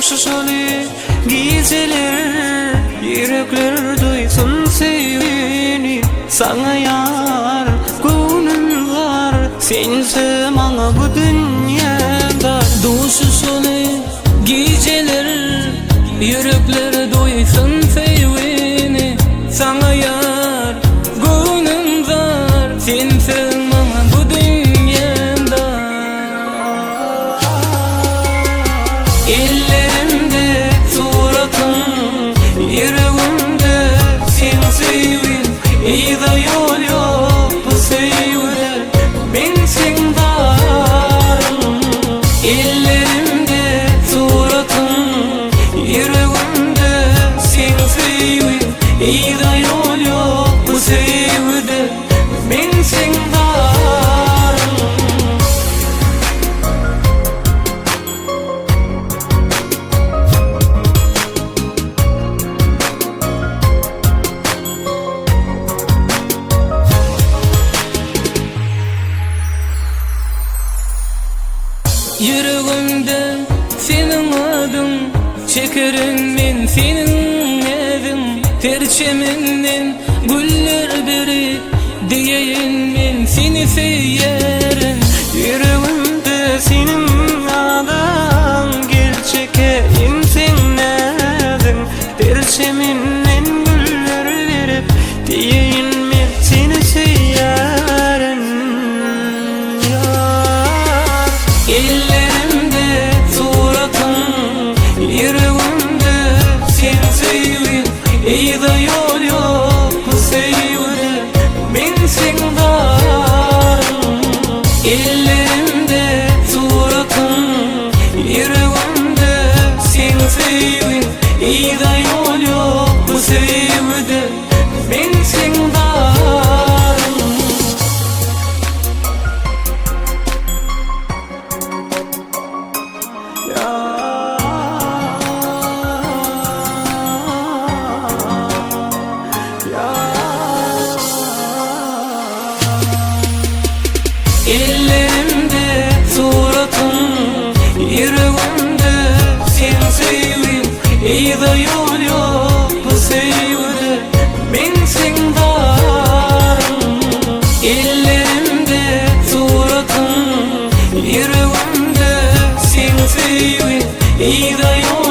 Şu şöyle geceler, yürekler duysun sevini. Sana yar gönül var, sense bana bu dünyada. Şu şöyle geceler, yürekler duysun sevini. Sana yar gönül var, sense bana bu dünyada. Ellerimde suratın, yüreğimde sen sevin. İyi de yol yok bu sevde, ben sen varım. Ellerimde suratın, yüreğimde sen sevin. İyi de yol yok bu sevde, ben sen varım. Yüreğimde senin adın, çekerim ben senin evin. Perçeminden güller beri, diyeyim ben seni seyerim. Yüreğimde senin adın, gerçekten sen adın. Perçeminden güller verip, diyeyim ben seni seyerim. Ellerimde suratın, yüreğimde sen sevin. İyi de yol yok bu sevde, ben sen varım. Ellerimde suratın, yüreğimde sen sevin. İyi de yol yok bu sevde, ben sen varım. Ellerimde suratın, yüreğimde sen sevin. İyi de yol yok bu sevde, ben sen varım. Ellerimde suratın, yüreğimde sen sevin. İyi de yol